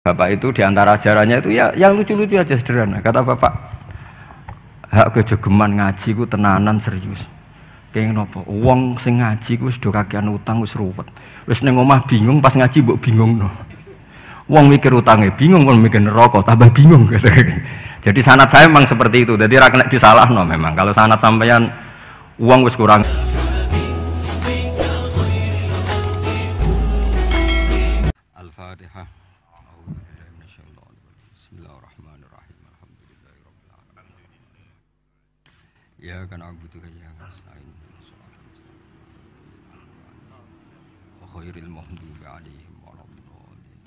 Bapak itu diantara ajarannya itu ya yang lucu-lucu aja sederhana. Kata bapak, hak kejogeman ngaji ku tenanan serius. Pengen apa? Wong sing ngaji ku wis do kakean utang wis ruwet. Wis ning omah bingung pas ngaji mbok bingungno. Wong mikir utange bingung, wong mikir neraka tambah bingung. Jadi sanad saya memang seperti itu. Jadi ra kena disalahno memang. Kalau sanad sampeyan uang wis kurang. Al-Fatihah. Bismillahirrahmanirrahim. Alhamdulillahirabbil alamin. Ya kana abudu ya nasta'in. Wa khairil maghdubi 'alaihim waladdallin.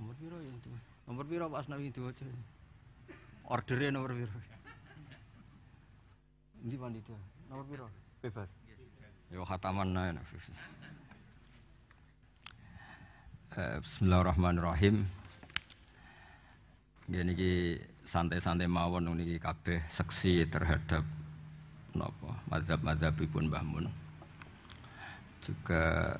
Nomor piro ya itu? Nomor piro Pak Asnawi itu aja. Ordernya nomor piro? Ndi panitia? Nomor piro? Bebas. Yo khataman nae. Bismillahirrahmanirrahim. Ngene iki santai-santai mawon niki kabeh seksi terhadap napa mazhab-mazhabipun Mbah Mun. Juga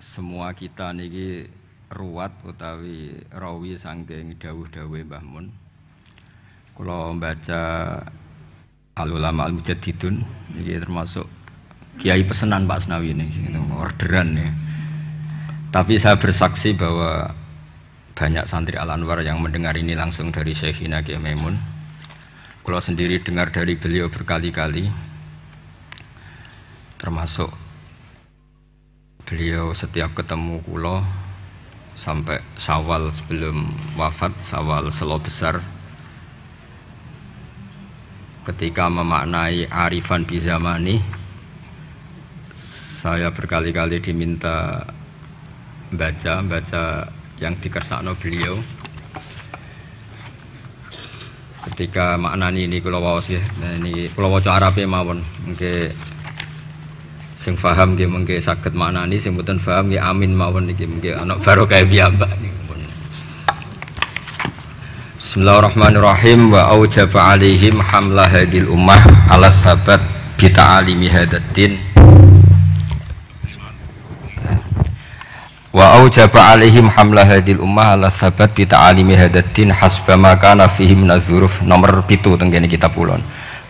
semua kita niki ruwat utawi rawi saking dawuh-dawuhe Mbah Mun. Kula baca Al-Ulama Al-Mujaddidun ini termasuk kiai pesanan Pak Asnawi ini orderan ya. Tapi saya bersaksi bahwa banyak santri Al-Anwar yang mendengar ini langsung dari Syekhina Kiai Maimun. Kalau sendiri dengar dari beliau berkali-kali, termasuk beliau setiap ketemu kulo sampai Syawal sebelum wafat, Syawal Selo Besar, ketika memaknai arifan bizamani, saya berkali-kali diminta baca yang dikersakno beliau. Ketika maknani ini kula waos nggih. Nah ini kula waca Arabe mawon. Mengke sing paham nggih mengke saged maknani, sing mboten paham nggih amin mawon niki mengke ana barokah piyambak niku. Bismillahirrahmanirrahim. Wa aujaba alaihim hamla hadil ummah ala sabat bi ta'alimi hadatin. Wa aujaba alaihim hamla hadil ummah ala sabat bi ta'alimi hadatin hasba ma kana fihi min azuruf. Nomor 7 teng kene kitab ulun.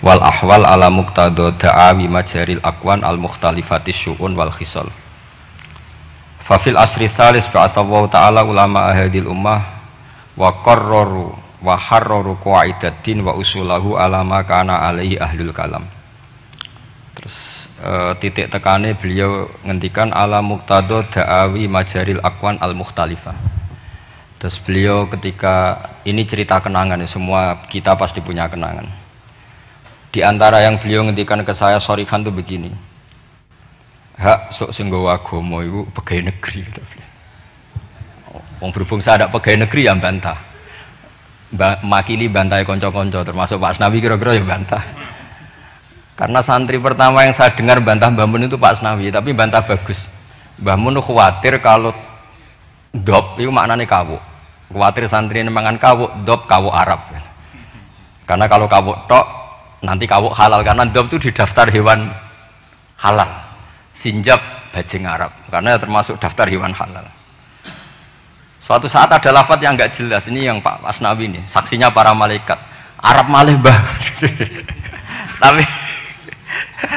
Wal ahwal ala muqtada da'awi majaril aqwan al mukhtalifatis syu'un wal khisal. Fa fil asri salis ba'athawu ta'ala ulama hadil ummah wa qarraru wa harraru qaidatin wa usulahu alama kana alaihi ahlul kalam. Terus titik tekane beliau ngendikan ala muqtada da'awi majaril aqwan al mukhtalifah. Terus beliau ketika ini cerita kenangan ya, semua kita pasti punya kenangan. Di antara yang beliau ngendikan ke saya sorifan tuh begini. Hak sok sing nggawa agama iku pegawai negeri gitu. Wong berhubung saya ada pegawai negeri yang bantah. Makili bantai konco-konco termasuk Pak Asnawi kira-kira ya bantah. Karena santri pertama yang saya dengar bantah Mbah Mun itu Pak Asnawi, tapi bantah bagus. Mbah Mun khawatir kalau dop itu maknanya kawuk. Khawatir santri ini mangan kawuk, dop kawuk Arab. Karena kalau kawuk tok nanti kawuk halal, karena dop itu di daftar hewan halal. Sinjab bajing Arab, karena termasuk daftar hewan halal. Suatu saat ada lafaz yang enggak jelas, ini yang Pak Asnawi ini, saksinya para malaikat. Arab malih Mbah. Tapi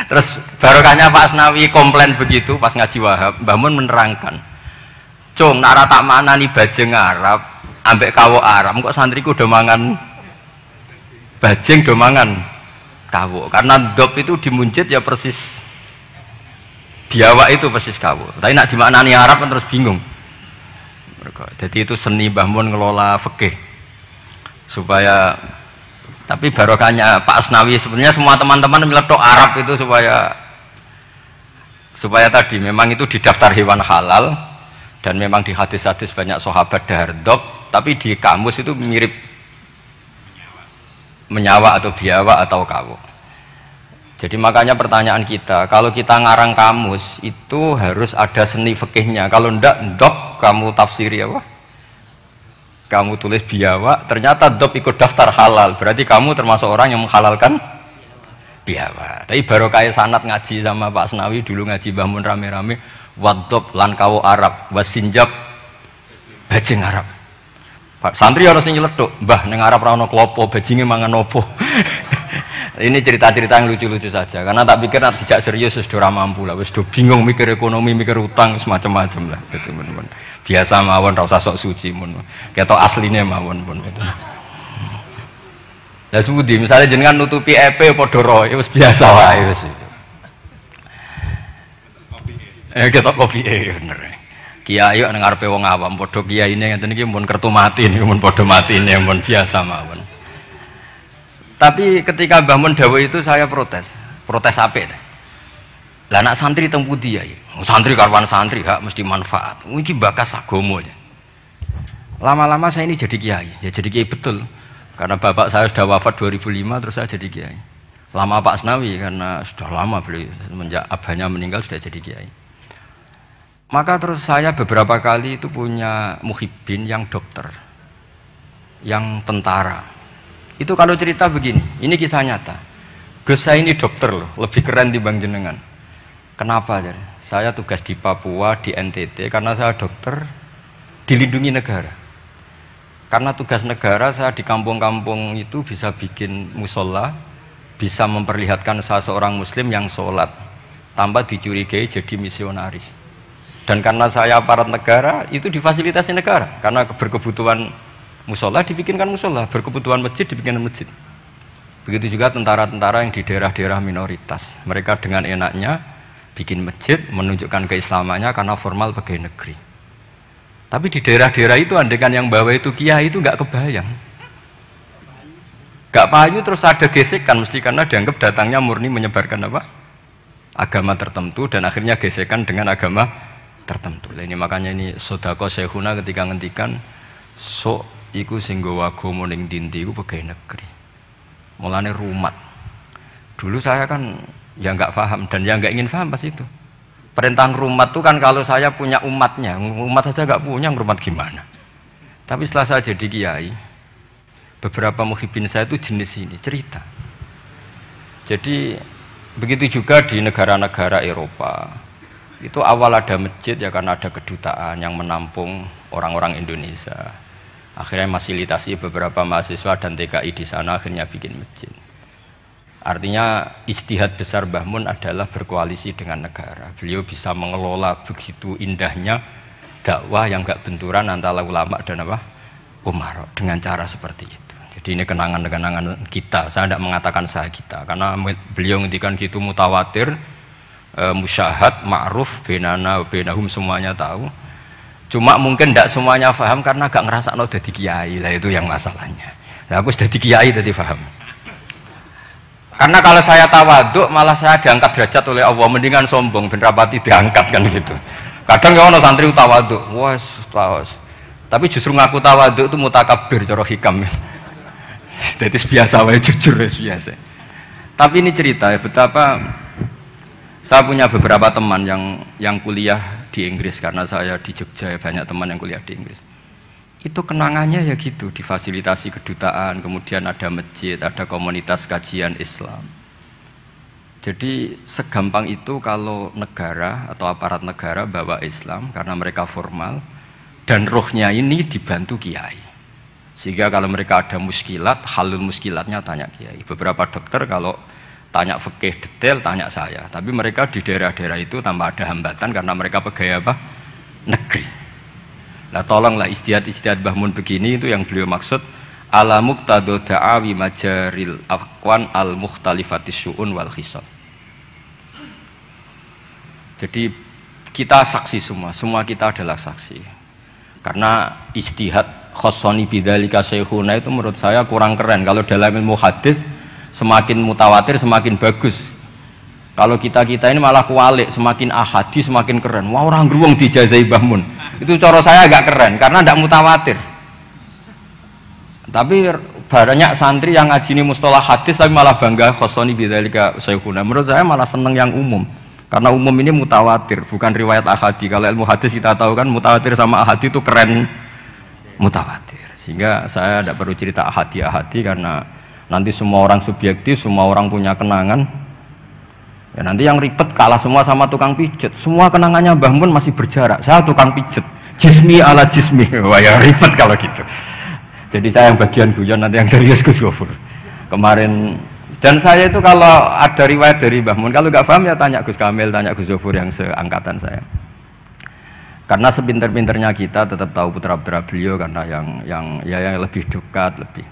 terus barokahnya Pak Asnawi komplain begitu pas ngaji Wahab, Mbah Mun menerangkan. Cung, nara tak maknani bajing Arab, ambek kawuk Arab, kok santriku do mangan bajing do mangan kawuk. Karena dop itu dimuncit ya persis biawak itu persis kawuk. Tapi nak dimaknani Arab kan terus bingung. Jadi itu seni Mbah Mun ngelola fikih supaya, tapi barokahnya Pak Asnawi sebenarnya semua teman-teman meletok Arab itu supaya tadi memang itu di daftar hewan halal dan memang di hadis-hadis banyak sahabat dahar dop, tapi di kamus itu mirip menyawa atau biawak atau kawuk. Jadi makanya pertanyaan kita, kalau kita ngarang kamus itu harus ada seni fikihnya. Kalau ndak ndok kamu tafsiri apa? kamu tulis biawak, ternyata dop ikut daftar halal, berarti kamu termasuk orang yang menghalalkan biawak. Tapi baru kayak sanat ngaji sama Pak Asnawi dulu ngaji Mbah Mun rame-rame, wadop lan kawo Arab, wasinjab bajing Arab. Pak santri harus nyeletuk, Mbah ning Arab ra ono klopo, bajinge mangan opo. Ini cerita-cerita yang lucu-lucu saja, karena tak pikir nanti tidak serius sudah mampu lah, sudah bingung mikir ekonomi, mikir utang, semacam-macam lah. Gitu, bener-bener. Biasa mawon, rasa sok suci, kita aslinya mawon pun. Gitu. Nah, semudi, misalnya jenengan nutupi EP, podoro, itu biasa lah. Kita kopi, bener. Kiai yang ngarepe wong awam, podo kiai ini yang tadi pun kertu mati, pun podo mati ini, pun biasa mawon. Tapi ketika Mbah Mun dawuh itu saya protes apik. Lah anak santri teng pundi ya? Santri karwan santri hak mesti manfaat. Iki bakas agama ya. Lama-lama saya ini jadi kiai, ya jadi kiai betul. Karena bapak saya sudah wafat 2005 terus saya jadi kiai. Lama Pak Asnawi karena sudah lama beliau semenjak abahnya meninggal sudah jadi kiai. Maka terus saya beberapa kali itu punya muhibbin yang dokter, yang tentara. Itu kalau cerita begini, ini kisah nyata. Gus saya ini dokter loh, lebih keren dibanding jenengan. Kenapa? Jadi? Saya tugas di Papua, di NTT, karena saya dokter dilindungi negara. Karena tugas negara saya di kampung-kampung itu bisa bikin musola, bisa memperlihatkan saya seorang muslim yang sholat, tanpa dicurigai jadi misionaris. Dan karena saya aparat negara, itu difasilitasi negara, karena berkebutuhan musola dibikinkan musola, berkebutuhan masjid dibikinkan masjid. Begitu juga tentara-tentara yang di daerah-daerah minoritas, mereka dengan enaknya bikin masjid menunjukkan keislamannya karena formal pegawai negeri. Tapi di daerah-daerah itu andaikan yang bawa itu kiai itu nggak kebayang, nggak payu, terus ada gesekan mesti karena dianggap datangnya murni menyebarkan apa? Agama tertentu dan akhirnya gesekan dengan agama tertentu. Ini makanya ini sodako syekhuna ketika ngendikan so iku sing nggawa agama ning ndi iku pegawai negeri. Mulane rumat. Dulu saya kan ya nggak paham dan ya nggak ingin paham pas itu. Perintah rumat itu kan kalau saya punya umatnya, umat saja nggak punya, rumat gimana? Tapi setelah saya jadi kiai, beberapa muhibbin saya itu jenis ini cerita. Jadi begitu juga di negara-negara Eropa. Itu awal ada masjid ya karena ada kedutaan yang menampung orang-orang Indonesia. Akhirnya fasilitasi beberapa mahasiswa dan TKI di sana akhirnya bikin masjid. Artinya ijtihad besar Mbah Mun adalah berkoalisi dengan negara. Beliau bisa mengelola begitu indahnya dakwah yang gak benturan antara ulama dan apa? Umara dengan cara seperti itu. Jadi ini kenangan-kenangan kita. Saya tidak mengatakan saya kita karena beliau ngendikan gitu mutawatir, musyahad, ma'ruf, benana, benahum semuanya tahu. Cuma mungkin tidak semuanya paham karena gak ngerasa no jadi kiai lah, itu yang masalahnya. Nah aku sudah jadi kiai tadi paham. Karena kalau saya tawaduk malah saya diangkat derajat oleh Allah, mendingan sombong ben rapati diangkat kan gitu. Kadang ya ono santri tawaduk, wes tawas. Tapi justru ngaku tawaduk itu mutakabir cara hikam. Jadi biasa wae jujur biasa. Tapi ini cerita ya betapa saya punya beberapa teman yang kuliah di Inggris karena saya di Jogja ya, banyak teman yang kuliah di Inggris. Itu kenangannya ya gitu, difasilitasi kedutaan, kemudian ada masjid, ada komunitas kajian Islam. Jadi segampang itu kalau negara atau aparat negara bawa Islam karena mereka formal dan rohnya ini dibantu kiai. Sehingga kalau mereka ada muskilat, halul muskilatnya tanya kiai. Beberapa dokter kalau tanya fikih detail tanya saya, tapi mereka di daerah-daerah itu tanpa ada hambatan karena mereka pegawai apa? Negeri. Nah tolonglah istihad Mbah Mun begini itu yang beliau maksud ala muqtado da'awi majaril aqwan al mukhtalifatis syu'un wal khisal. Jadi kita saksi semua kita adalah saksi. Karena istihad khossoni bidzalika syekhuna itu menurut saya kurang keren. Kalau dalam ilmu hadis semakin mutawatir semakin bagus. Kalau kita ini malah kualik, semakin ahadi semakin keren. Wah orang geruang dijazai Mbah Mun. Itu cara saya agak keren karena tidak mutawatir. Tapi banyak santri yang ngaji ini mustalah hadis tapi malah bangga khossoni bidzalika syekhuna. Menurut saya malah seneng yang umum. Karena umum ini mutawatir, bukan riwayat ahadi. Kalau ilmu hadis kita tahu kan mutawatir sama ahadi itu keren mutawatir. Sehingga saya tidak perlu cerita ahadi karena nanti semua orang subjektif, semua orang punya kenangan. Ya nanti yang ribet kalah semua sama tukang pijet. Semua kenangannya Mbah Mun masih berjarak. Saya tukang pijet, jismi ala jismi. Wah ya ribet kalau gitu. Jadi saya yang bagian guyon, nanti yang serius Gus Gofur. Kemarin dan saya itu kalau ada riwayat dari Mbah Mun, kalau nggak paham ya tanya Gus Kamil, tanya Gus Gofur yang seangkatan saya. Karena sepinter-pinternya kita tetap tahu putra-putra beliau karena yang lebih dekat lebih.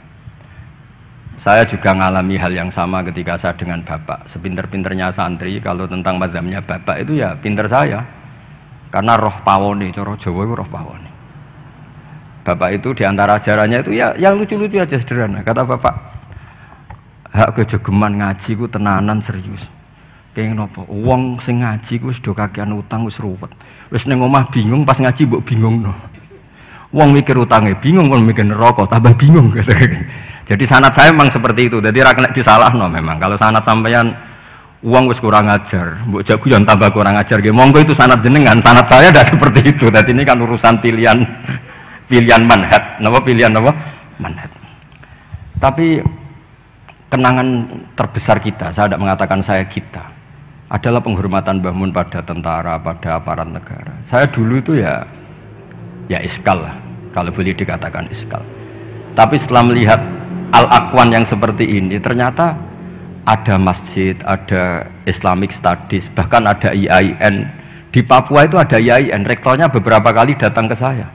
Saya juga mengalami hal yang sama ketika saya dengan bapak. Sepinter-pinternya santri, kalau tentang mazhabnya bapak itu ya pinter saya. Karena roh pawone, cara Jawa itu roh pawone. Bapak itu diantara ajarannya itu ya yang lucu-lucu aja sederhana. Kata bapak, hak kejogeman ngaji ku tenanan serius. Pengen apa? Wong sing ngaji ku wis do kakean utang wis ruwet. Wis ning omah bingung pas ngaji mbok bingungno. Wong mikir utangnya bingung, wong mikir neraka tambah bingung. Jadi sanad saya memang seperti itu. Jadi ra kena disalahno memang. Kalau sanad sampeyan uang wis kurang ajar, mbok jago yang tambah kurang ajar nggih. Monggo itu sanad jenengan, sanad saya tidak seperti itu. Jadi ini kan urusan pilihan manhaj. Napa pilihan napa? Manhaj. Tapi kenangan terbesar kita, saya tidak mengatakan saya kita, adalah penghormatan Mbah Mun pada tentara, pada aparat negara. Saya dulu itu ya iskal lah, kalau boleh dikatakan iskal. Tapi setelah melihat Al-Aqwan yang seperti ini, ternyata ada masjid, ada Islamic Studies, bahkan ada IAIN. Di Papua itu ada IAIN, rektornya beberapa kali datang ke saya.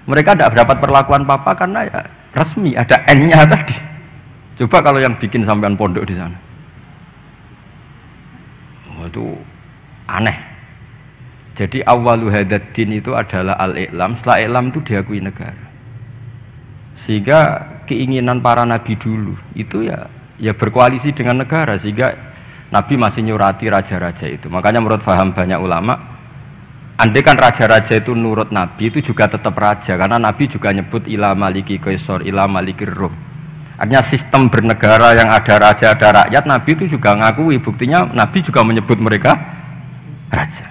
Mereka tidak dapat perlakuan papa karena ya resmi, ada N-nya tadi. Coba kalau yang bikin sampean pondok di sana. Itu aneh. Jadi awwalu hadzal din itu adalah al-i'lam, setelah i'lam itu diakui negara. Sehingga keinginan para nabi dulu itu ya berkoalisi dengan negara, sehingga Nabi masih nyurati raja-raja itu. Makanya menurut faham banyak ulama, andai kan raja-raja itu nurut Nabi itu juga tetap raja, karena Nabi juga nyebut ila maliki kaisar, ila malikir rum. Artinya sistem bernegara yang ada raja, ada rakyat, Nabi itu juga ngakui. Buktinya Nabi juga menyebut mereka raja.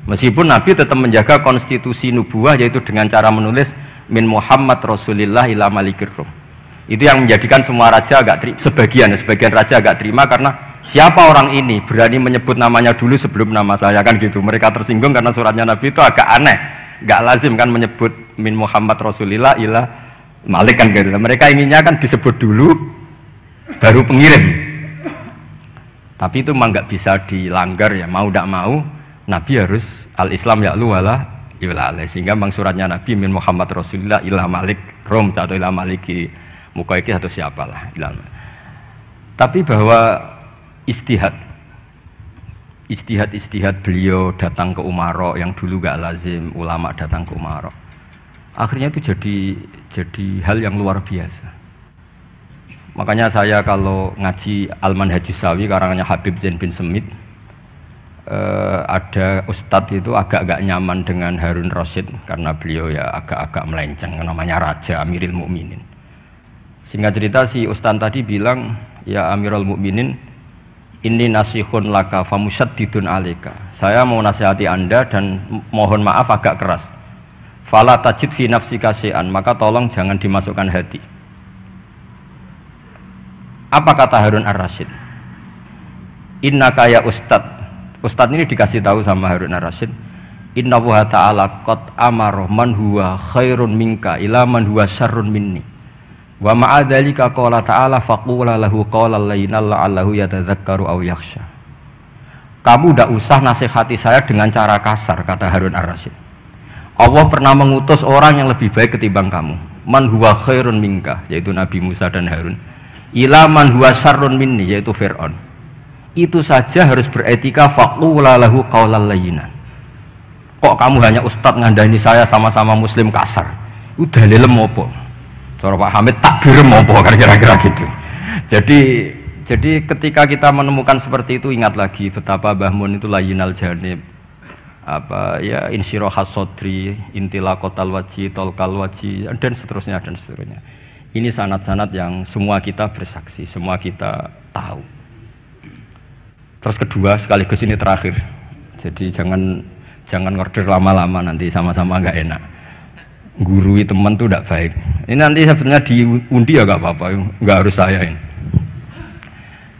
Meskipun Nabi tetap menjaga konstitusi nubuah, yaitu dengan cara menulis min Muhammad Rasulillah ila malikir rum. Itu yang menjadikan semua raja agak sebagian raja agak terima, karena siapa orang ini berani menyebut namanya dulu sebelum nama saya, kan gitu. Mereka tersinggung karena suratnya Nabi itu agak aneh, nggak lazim kan menyebut min Muhammad Rasulillah ila Malik kan gitu. Mereka inginnya kan disebut dulu baru pengirim. Tapi itu memang nggak bisa dilanggar ya, mau tidak mau Nabi harus al-Islam ya'lu wala yu'la, sehingga memang suratnya Nabi min Muhammad Rasulillah ila Malik Rom atau ila Maliki Mukaiki atau siapalah. Tapi bahwa istihad beliau datang ke Umaro yang dulu gak lazim ulama datang ke Umaro, akhirnya itu jadi hal yang luar biasa. Makanya saya kalau ngaji Al-Manhajus Sawi karangannya Habib Zain bin Semit, ada ustadz itu agak-agak nyaman dengan Harun Rasyid karena beliau ya agak-agak melenceng, namanya Raja Amirul Mukminin. Singkat cerita si ustadz tadi bilang, ya Amirul Mukminin, ini nasihun laka famusyaddidun alika. Saya mau nasihati Anda dan mohon maaf agak keras. Fala tajid fi nafsika syai'an, maka tolong jangan dimasukkan hati. Apa kata Harun Ar-Rasyid? Innaka ya Ustadz ini dikasih tahu sama Harun Ar-Rasyid, Inna wa ta'ala qad amara man huwa khairun minka ila man huwa syarrun minni. Wa ma'adzalika qala ta'ala faqula lahu qawlan layyinan la'allahu yatadzakkaru aw yakhsha. Kamu tidak usah nasihati saya dengan cara kasar, kata Harun Ar-Rasyid. Allah pernah mengutus orang yang lebih baik ketimbang kamu, man huwa khairun minka, yaitu Nabi Musa dan Harun, ila man huwa syarrun minni, yaitu Fir'aun. Itu saja harus beretika, faqula lahu qawlan layyinan. Kok kamu hanya ustadz ngandani saya sama-sama muslim kasar? Udah dalilem apa? Cara Pak Hamid takbir apa kira-kira gitu. Jadi ketika kita menemukan seperti itu, ingat lagi betapa Mbah Mun itu layyinal janib, apa ya, insyirahas sodri, intilaqatal waji, tolkal waji, dan seterusnya dan seterusnya. Ini sanad-sanad yang semua kita bersaksi, semua kita tahu. Terus kedua, sekaligus ini terakhir. Jadi jangan ngorder lama-lama, nanti sama-sama nggak enak. gurui teman tuh tidak baik. Ini nanti sebenarnya diundi ya nggak apa-apa, nggak harus saya ini.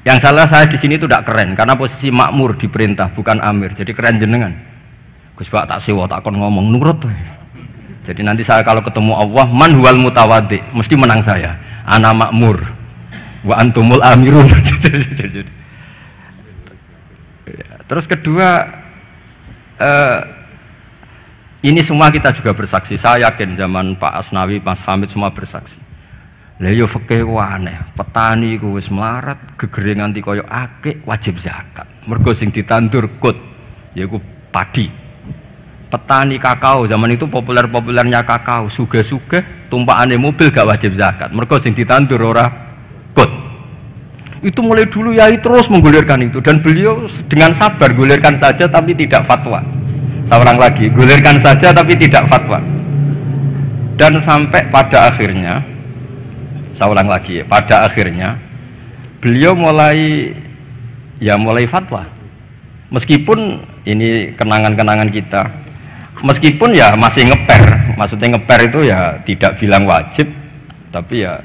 Yang salah saya di sini itu tidak keren karena posisi makmur diperintah bukan amir, jadi keren jenengan. Gus Pak tak sewa tak kon ngomong nurut. Jadi nanti saya kalau ketemu Allah man huwal mutawaddi mesti menang saya. Ana makmur wa antumul amirun. Terus kedua ini semua kita juga bersaksi. Saya yakin zaman Pak Asnawi, Mas Hamid semua bersaksi. Lah yo fikih aneh, petani ku wis melarat, gegere nganti kaya akeh wajib zakat. Mergo sing ditandur kut yaiku padi. Petani kakao zaman itu populer-populernya kakao, sugih-sugih tumpakane mobil gak wajib zakat. Mergo sing ditandur ora kut. Itu mulai dulu Yai terus menggulirkan itu dan beliau dengan sabar gulirkan saja tapi tidak fatwa. Seorang lagi gulirkan saja tapi tidak fatwa. Dan sampai pada akhirnya saya ulang lagi, pada akhirnya beliau mulai fatwa. Meskipun ini kenangan-kenangan kita, meskipun ya masih ngeper, maksudnya ngeper itu ya tidak bilang wajib, tapi ya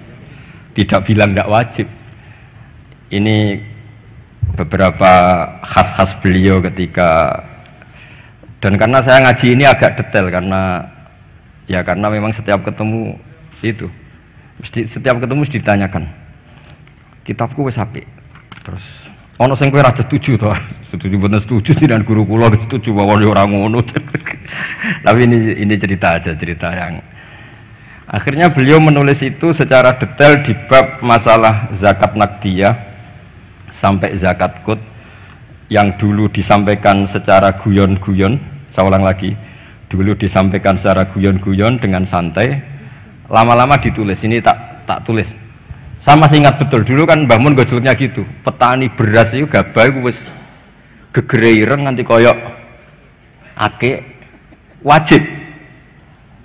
tidak bilang tidak wajib. Ini beberapa khas-khas beliau ketika, dan karena saya ngaji ini agak detail karena memang setiap ketemu itu. Setiap ketemu mesti ditanyakan kitabku wis apik terus ana sing kowe ra setuju to setuju mboten setuju dengan guru kula setuju wae ora ngono tapi ini cerita yang akhirnya beliau menulis itu secara detail di bab masalah zakat naqdiyah sampai zakat qut yang dulu disampaikan secara guyon-guyon. Saya ulang lagi, dulu disampaikan secara guyon-guyon dengan santai. Lama-lama ditulis, ini tak tulis. Sama masih ingat betul, dulu kan Mbah Mun gojolnya gitu. Petani beras itu gabah itu wis gegere ireng nganti koyok akeh wajib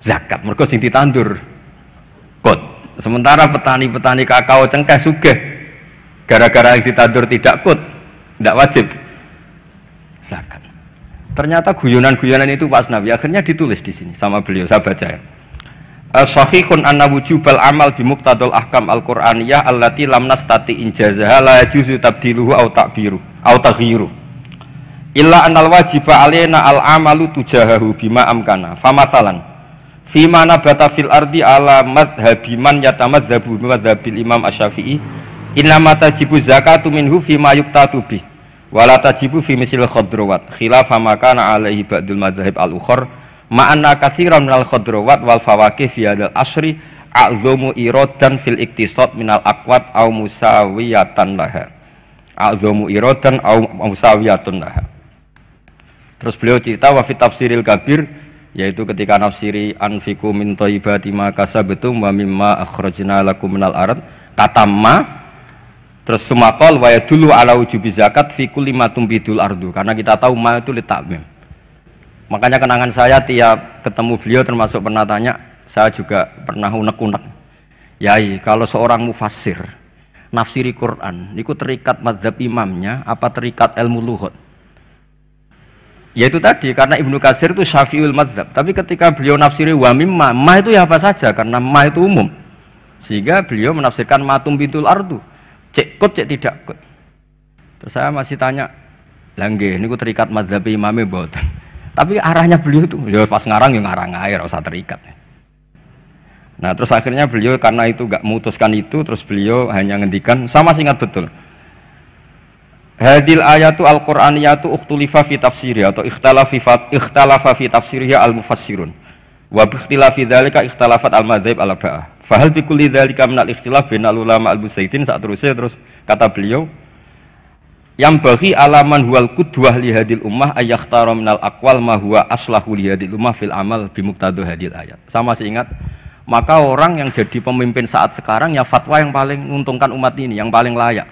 zakat. Mergo sing ditandur kot. Sementara petani-petani kakao cengkeh sugih gara-gara yang ditandur tidak kot, tidak wajib zakat. Ternyata guyonan-guyonan itu Pak Asnawi akhirnya ditulis di sini sama beliau, saya baca ya. Sahihun anna wujubal amal bimuqtadal ahkam al-Qur'aniyah allati lam nastati injazaha la yajuzu tabdiluhu aw ta'biru aw taghyiru illa annal wajiba alaina al-amalu tujahahu bima amkana famathalan fima nabata fil ardi ala madhhabi man yatamadzabu madzabil imam asy-Syafi'i innama tajibu zakatu minhu fima yuqtatu bih wala tajibu fi misil khadrawat khilaf ma kana alaihi ba'dul madzhab al-ukhra ma'anna katsiran minal khadrawat wal fawakih fi hadzal asri a'dhamu iradan fil iktisad minal aqwat aw musawiyatan laha a'dhamu iradan aw musawiyatun laha. Terus beliau cerita wa fi tafsiril kabir, yaitu ketika nafsiri anfiqu min thayyibati ma kasabtum wa mimma akhrajna lakum minal ard kata ma, terus sumakol wa yadullu ala wujubi zakat fi kulli ma tumbidul ardu, karena kita tahu ma itu litakmim. Makanya kenangan saya tiap ketemu beliau termasuk pernah tanya, saya juga pernah unek-unek. Yai, kalau seorang mufassir nafsiri Quran, itu terikat mazhab imamnya apa terikat ilmu lughat? Yaitu tadi karena Ibnu Katsir itu Syafi'ul mazhab, tapi ketika beliau nafsiri wa mimma, ma itu ya apa saja karena ma itu umum. Sehingga beliau menafsirkan matum bintul ardu, cek kut cek tidak kut. Terus saya masih tanya, lah nggih niku terikat mazhab imame mboten. Tapi arahnya beliau itu, ya pas ngarang ya ngarang air, usah terikat. Nah terus akhirnya beliau karena itu gak memutuskan itu, terus beliau hanya ngendikan, sama ingat betul. Hadil ayatu al-Qur'aniyatu ukhtulifa fi tafsiriha atau ikhtalafa fi tafsiriha al-mufassirun. Wa bi ikhtilafi dzalika ikhtalafat al-madzhab al-arba'ah. Fa hal bi kulli dzalika min al-ikhtilaf bainal ulama al-Busaidin saat terus kata beliau yang bagi alaman huwal qudwah li hadil ummah ayakhtara minal aqwal ma huwa aslahu li hadil ummah fil amal bimuqtadu hadil ayat. Sama masih ingat, maka orang yang jadi pemimpin saat sekarang ya fatwa yang paling menguntungkan umat ini, yang paling layak.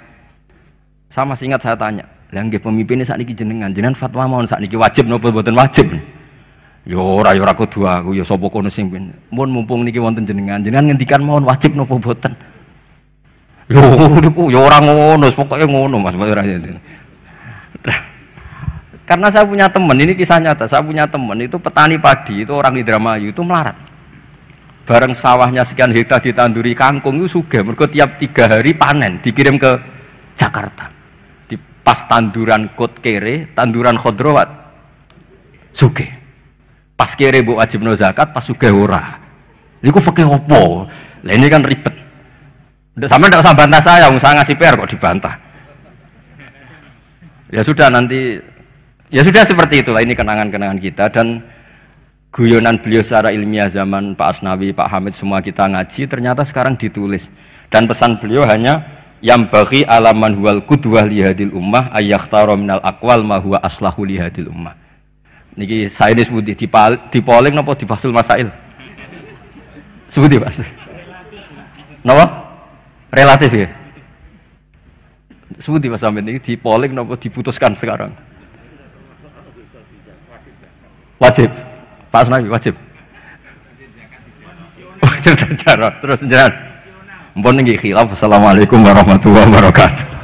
Sama masih ingat saya tanya, lah nggih pemimpin saat niki jenengan fatwa mawon saat niki wajib napa mboten wajib? Ya ora kudu aku ya sapa kono sing mun mumpung niki wonten jenengan ngendikan mawon wajib napa mboten? Yo orang ngono, pokoknya ngono Mas. Karena saya punya teman, ini kisah nyata. Saya punya teman itu petani padi, itu orang di Indramayu itu melarat. bareng sawahnya sekian hektar ditanduri kangkung itu sugih mergo tiap 3 hari panen dikirim ke Jakarta. Di pas tanduran kot kere, tanduran khodrowat sugih. Pas kere mbok wajibno zakat, pas sugih ora. Niku fikih opo? Lah ini kan ribet. Sampai tidak usah bantah saya ngasih PR kok dibantah. Ya sudah nanti, ya sudah seperti itulah ini kenangan-kenangan kita dan guyonan beliau secara ilmiah zaman Pak Asnawi, Pak Hamid semua kita ngaji ternyata sekarang ditulis dan pesan beliau hanya yang bagi alaman huwal qudwah lihadil ummah ayyakhtaru minal aqwal ma huwa aslahu lihadil ummah. Niki saya disebut di polling napa di Bahsul Masail? Sebut di Mas. Napa? Relatif ya. Sebut di Mas Amin ini di polling napa diputuskan sekarang? Wajib. Pak Asnawi wajib. Wajib terus jalan. Mpun niki khilaf. Assalamualaikum warahmatullahi wabarakatuh.